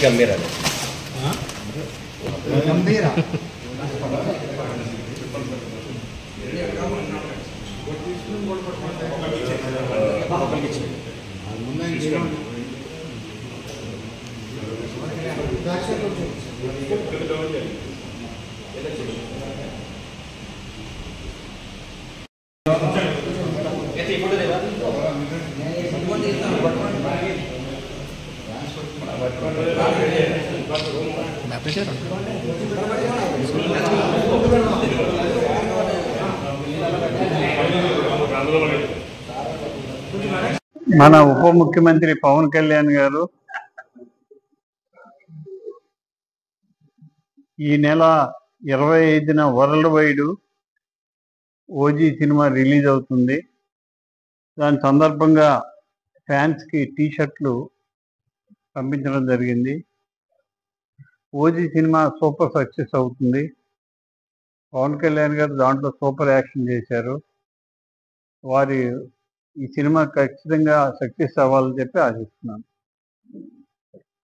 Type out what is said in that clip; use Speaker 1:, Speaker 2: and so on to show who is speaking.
Speaker 1: గంభీర
Speaker 2: మన ఉప ముఖ్యమంత్రి పవన్ కళ్యాణ్ గారు ఈ నెల 25న world wide OG cinema release అవుతుంది. దాని సందర్భంగా ఫ్యాన్స్కి టీ-షర్ట్లు పంపించడం జరిగింది. ఓజీ సినిమా సూపర్ సక్సెస్ అవుతుంది. పవన్ కళ్యాణ్ గారు దాంట్లో సూపర్ యాక్షన్ చేశారు. వారి ఈ సినిమా ఖచ్చితంగా సక్సెస్ అవ్వాలని చెప్పి ఆశిస్తున్నాను.